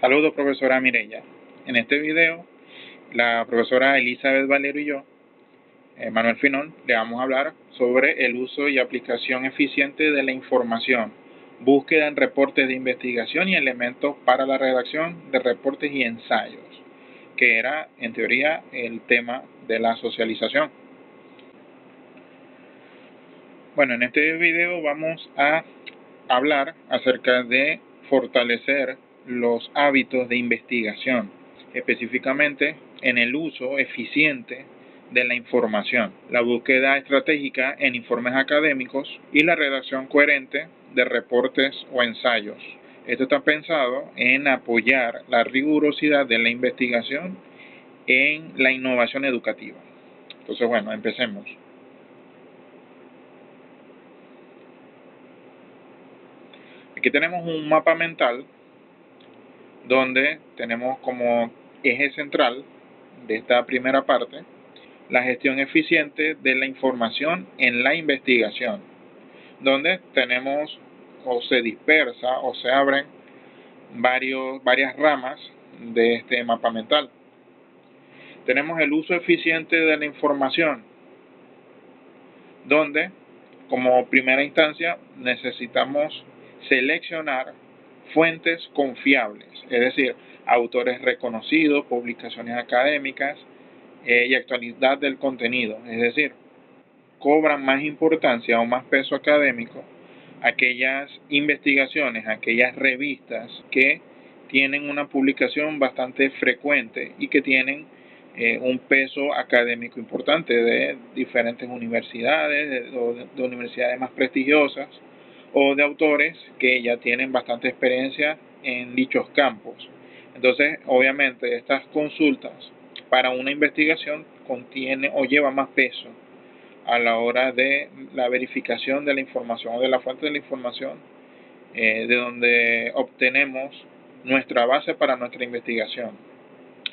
Saludos, profesora Mireya. En este video, la profesora Elizabeth Valero y yo, Manuel Finón, le vamos a hablar sobre el uso y aplicación eficiente de la información, búsqueda en reportes de investigación y elementos para la redacción de reportes y ensayos, que era, en teoría, el tema de la socialización. Bueno, en este video vamos a hablar acerca de fortalecer los hábitos de investigación, específicamente en el uso eficiente de la información, la búsqueda estratégica en informes académicos y la redacción coherente de reportes o ensayos. Esto está pensado en apoyar la rigurosidad de la investigación en la innovación educativa. Entonces, bueno, empecemos. Aquí tenemos un mapa mental donde tenemos como eje central de esta primera parte la gestión eficiente de la información en la investigación, donde tenemos o se dispersa o se abren varias ramas de este mapa mental. Tenemos el uso eficiente de la información, donde como primera instancia necesitamos seleccionar fuentes confiables, es decir, autores reconocidos, publicaciones académicas y actualidad del contenido, es decir, cobran más importancia o más peso académico aquellas investigaciones, aquellas revistas que tienen una publicación bastante frecuente y que tienen un peso académico importante de diferentes universidades, de universidades más prestigiosas o de autores que ya tienen bastante experiencia en dichos campos. Entonces, obviamente, estas consultas para una investigación contiene o lleva más peso a la hora de la verificación de la información o de la fuente de la información de donde obtenemos nuestra base para nuestra investigación.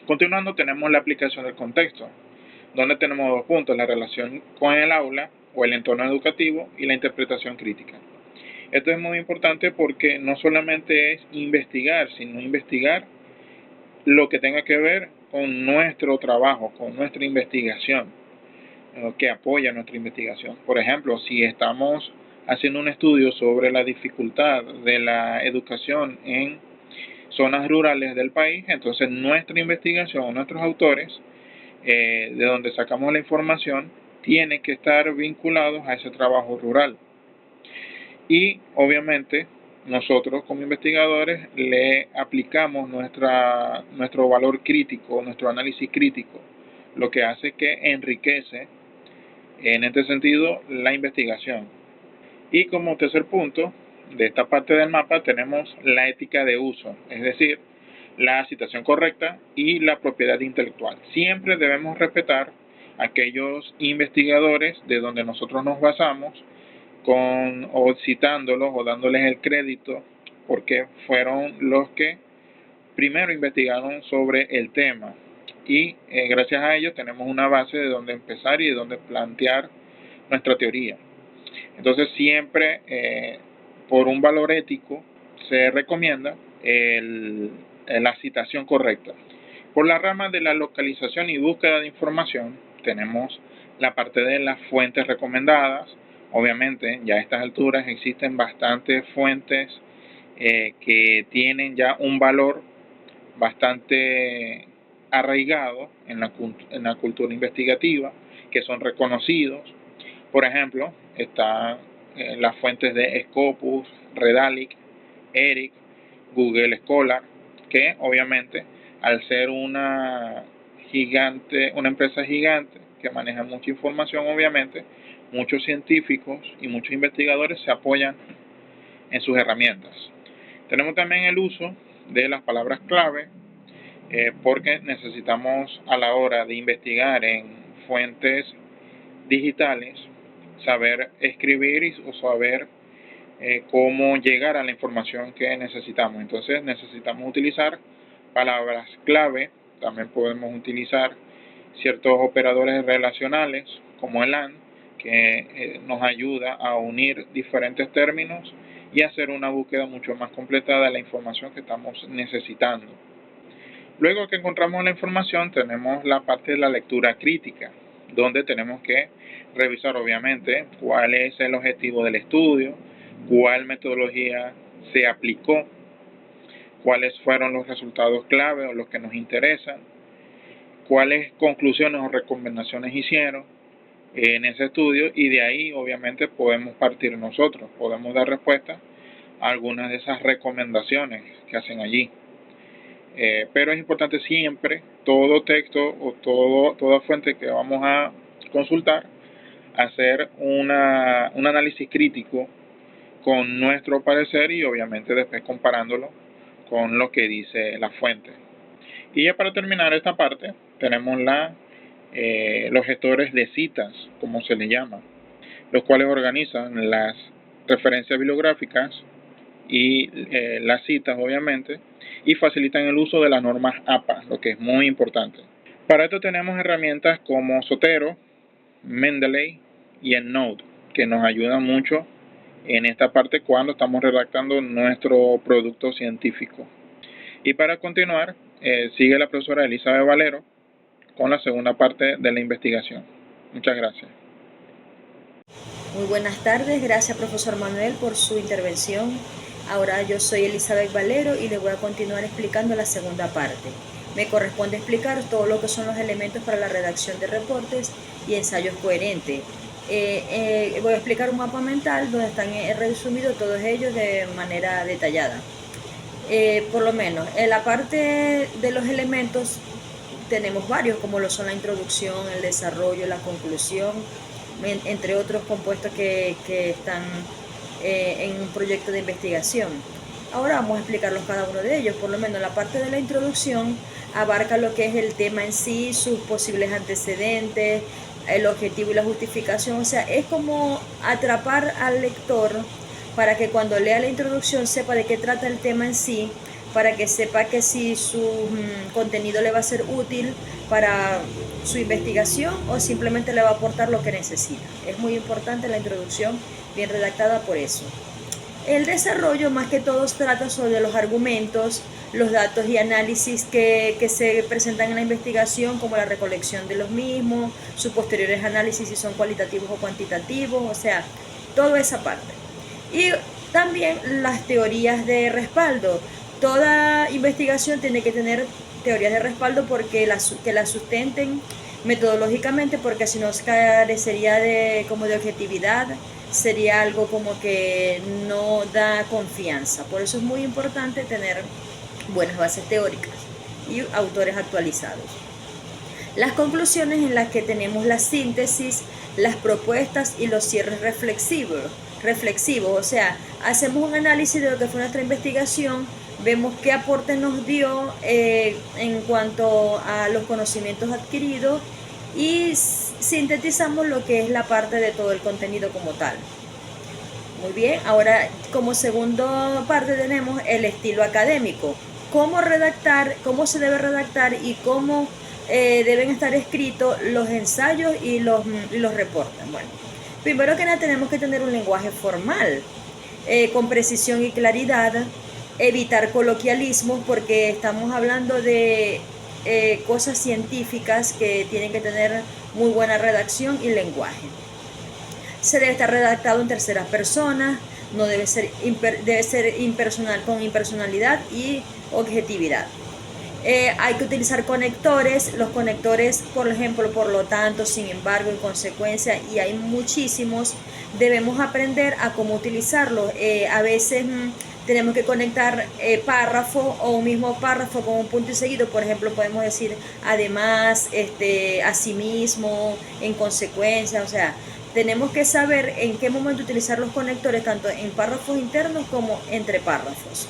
Continuando, tenemos la aplicación del contexto, donde tenemos dos puntos: la relación con el aula o el entorno educativo y la interpretación crítica. Esto es muy importante porque no solamente es investigar, sino investigar lo que tenga que ver con nuestro trabajo, con nuestra investigación, que apoya nuestra investigación. Por ejemplo, si estamos haciendo un estudio sobre la dificultad de la educación en zonas rurales del país, entonces nuestra investigación, nuestros autores, de donde sacamos la información, tiene que estar vinculados a ese trabajo rural. Y obviamente nosotros como investigadores le aplicamos nuestro valor crítico, nuestro análisis crítico, lo que hace que enriquece en este sentido la investigación. Y como tercer punto de esta parte del mapa tenemos la ética de uso, es decir, la citación correcta y la propiedad intelectual. Siempre debemos respetar aquellos investigadores de donde nosotros nos basamos, o citándolos o dándoles el crédito porque fueron los que primero investigaron sobre el tema y gracias a ellos tenemos una base de donde empezar y de donde plantear nuestra teoría. Entonces siempre por un valor ético se recomienda la citación correcta. Por la rama de la localización y búsqueda de información tenemos la parte de las fuentes recomendadas. Obviamente ya a estas alturas existen bastantes fuentes que tienen ya un valor bastante arraigado en la cultura investigativa, que son reconocidos. Por ejemplo, están las fuentes de Scopus, Redalyc, ERIC, Google Scholar, que obviamente al ser una empresa gigante que maneja mucha información, obviamente muchos científicos y muchos investigadores se apoyan en sus herramientas. Tenemos también el uso de las palabras clave, porque necesitamos a la hora de investigar en fuentes digitales saber escribir o saber cómo llegar a la información que necesitamos. Entonces necesitamos utilizar palabras clave. También podemos utilizar ciertos operadores relacionales como el AND, que nos ayuda a unir diferentes términos y hacer una búsqueda mucho más completa de la información que estamos necesitando. Luego que encontramos la información, tenemos la parte de la lectura crítica, donde tenemos que revisar obviamente cuál es el objetivo del estudio, cuál metodología se aplicó, cuáles fueron los resultados clave o los que nos interesan, cuáles conclusiones o recomendaciones hicieron en ese estudio, y de ahí obviamente podemos partir nosotros, podemos dar respuesta a algunas de esas recomendaciones que hacen allí. Pero es importante siempre, todo texto o toda fuente que vamos a consultar, hacer un análisis crítico con nuestro parecer y obviamente después comparándolo con lo que dice la fuente. Y ya para terminar esta parte, tenemos los gestores de citas, como se le llama, los cuales organizan las referencias bibliográficas y las citas obviamente, y facilitan el uso de las normas APA, lo que es muy importante. Para esto tenemos herramientas como Zotero, Mendeley y EndNote, que nos ayudan mucho en esta parte cuando estamos redactando nuestro producto científico. Y para continuar, sigue la profesora Elizabeth Valero con la segunda parte de la investigación. Muchas gracias. Muy buenas tardes, gracias profesor Manuel por su intervención. Ahora yo soy Elizabeth Valero y les voy a continuar explicando la segunda parte. Me corresponde explicar todo lo que son los elementos para la redacción de reportes y ensayos coherentes. Voy a explicar un mapa mental donde están resumidos todos ellos de manera detallada. Por lo menos, en la parte de los elementos tenemos varios, como lo son la introducción, el desarrollo, la conclusión, entre otros compuestos que están en un proyecto de investigación. Ahora vamos a explicarlos cada uno de ellos. Por lo menos la parte de la introducción abarca lo que es el tema en sí, sus posibles antecedentes, el objetivo y la justificación. O sea, es como atrapar al lector para que cuando lea la introducción sepa de qué trata el tema en sí, para que sepa que si su contenido le va a ser útil para su investigación o simplemente le va a aportar lo que necesita. Es muy importante la introducción bien redactada por eso. El desarrollo más que todo trata sobre los argumentos, los datos y análisis que se presentan en la investigación, como la recolección de los mismos, sus posteriores análisis si son cualitativos o cuantitativos, o sea, toda esa parte. Y también las teorías de respaldo. Toda investigación tiene que tener teorías de respaldo porque que la sustenten metodológicamente, porque si no carecería como de objetividad, sería algo como que no da confianza. Por eso es muy importante tener buenas bases teóricas y autores actualizados. Las conclusiones en las que tenemos la síntesis, las propuestas y los cierres reflexivos, o sea, hacemos un análisis de lo que fue nuestra investigación, vemos qué aporte nos dio en cuanto a los conocimientos adquiridos y sintetizamos lo que es la parte de todo el contenido como tal. Muy bien, ahora como segunda parte tenemos el estilo académico. Cómo redactar, cómo se debe redactar y cómo deben estar escritos los ensayos y los reportes. Bueno, primero que nada tenemos que tener un lenguaje formal, con precisión y claridad, evitar coloquialismos porque estamos hablando de cosas científicas que tienen que tener muy buena redacción y lenguaje. Se debe estar redactado en tercera persona, no debe ser impersonal, con impersonalidad y objetividad. Hay que utilizar conectores, los conectores, por ejemplo, por lo tanto, sin embargo, en consecuencia, y hay muchísimos. Debemos aprender a cómo utilizarlos. A veces tenemos que conectar párrafo o un mismo párrafo con un punto y seguido. Por ejemplo, podemos decir además, asimismo, en consecuencia, o sea, tenemos que saber en qué momento utilizar los conectores, tanto en párrafos internos como entre párrafos.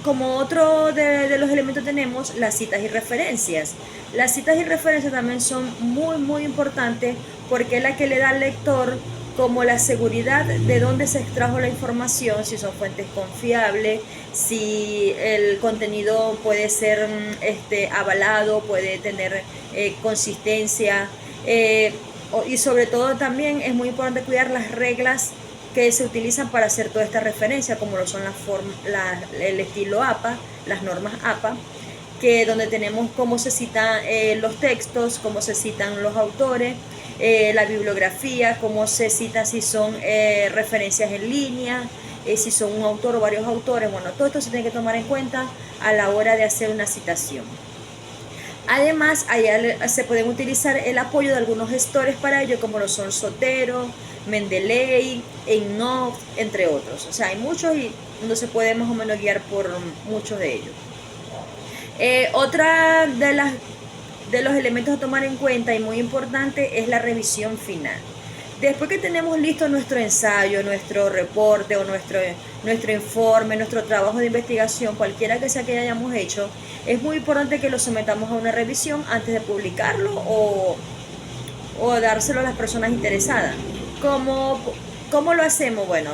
Como otro de los elementos tenemos las citas y referencias. Las citas y referencias también son muy importantes porque es la que le da al lector como la seguridad de dónde se extrajo la información, si son fuentes confiables, si el contenido puede ser avalado, puede tener consistencia, y sobre todo también es muy importante cuidar las reglas que se utilizan para hacer toda esta referencia, como lo son el estilo APA, las normas APA, que donde tenemos cómo se citan los textos, cómo se citan los autores, la bibliografía, cómo se cita si son referencias en línea, si son un autor o varios autores. Bueno, todo esto se tiene que tomar en cuenta a la hora de hacer una citación. Además, allá se pueden utilizar el apoyo de algunos gestores para ello, como lo son Zotero, Mendeley, EndNote, entre otros. O sea, hay muchos y no se puede más o menos guiar por muchos de ellos. Otra de los elementos a tomar en cuenta y muy importante es la revisión final. Después que tenemos listo nuestro ensayo, nuestro reporte o nuestro informe, nuestro trabajo de investigación, cualquiera que sea que hayamos hecho, es muy importante que lo sometamos a una revisión antes de publicarlo o dárselo a las personas interesadas. ¿Cómo lo hacemos? Bueno,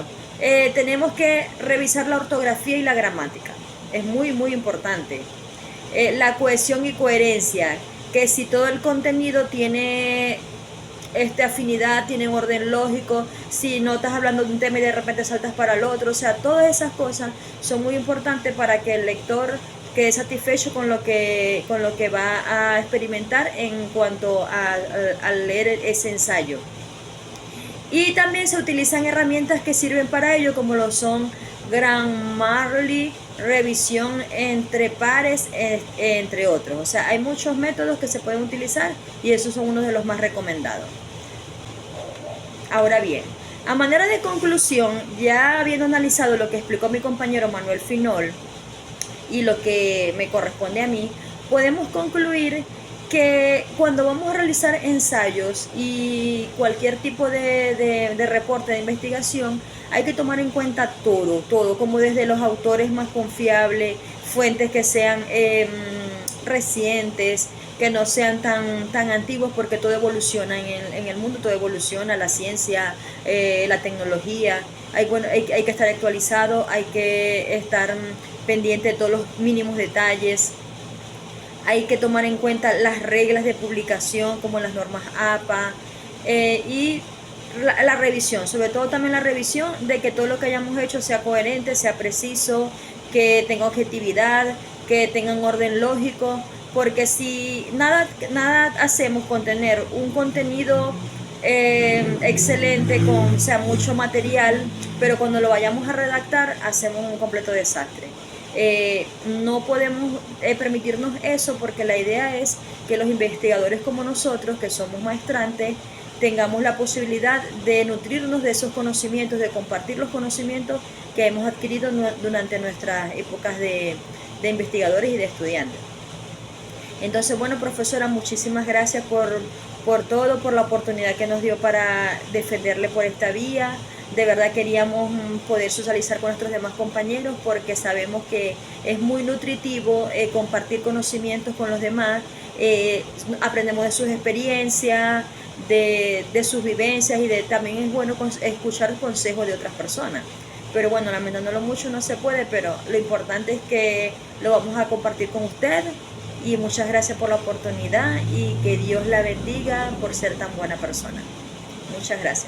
tenemos que revisar la ortografía y la gramática. Es muy, muy importante. La cohesión y coherencia, que si todo el contenido tiene afinidad, tiene un orden lógico, si no estás hablando de un tema y de repente saltas para el otro, o sea, todas esas cosas son muy importantes para que el lector quede satisfecho con lo que va a experimentar en cuanto a leer ese ensayo. Y también se utilizan herramientas que sirven para ello, como lo son Grammarly, revisión entre pares, entre otros. O sea, hay muchos métodos que se pueden utilizar y esos son unos de los más recomendados. Ahora bien, a manera de conclusión, ya habiendo analizado lo que explicó mi compañero Manuel Finol y lo que me corresponde a mí, podemos concluir que cuando vamos a realizar ensayos y cualquier tipo de reporte de investigación, hay que tomar en cuenta todo, como desde los autores más confiables, fuentes que sean recientes, que no sean tan antiguos, porque todo evoluciona en el mundo, todo evoluciona, la ciencia, la tecnología, hay que estar actualizado, hay que estar pendiente de todos los mínimos detalles. Hay que tomar en cuenta las reglas de publicación como las normas APA y la revisión, sobre todo también la revisión de que todo lo que hayamos hecho sea coherente, sea preciso, que tenga objetividad, que tenga un orden lógico, porque si nada hacemos con tener un contenido excelente, con mucho material, pero cuando lo vayamos a redactar hacemos un completo desastre. No podemos permitirnos eso, porque la idea es que los investigadores como nosotros, que somos maestrantes, tengamos la posibilidad de nutrirnos de esos conocimientos, de compartir los conocimientos que hemos adquirido durante nuestras épocas de investigadores y de estudiantes. Entonces, bueno, profesora, muchísimas gracias por todo, por la oportunidad que nos dio para defenderle por esta vía. De verdad queríamos poder socializar con nuestros demás compañeros, porque sabemos que es muy nutritivo compartir conocimientos con los demás. Aprendemos de sus experiencias, de sus vivencias, y también es bueno escuchar consejos de otras personas. Pero bueno, lamentándolo mucho no se puede, pero lo importante es que lo vamos a compartir con usted. Y muchas gracias por la oportunidad y que Dios la bendiga por ser tan buena persona. Muchas gracias.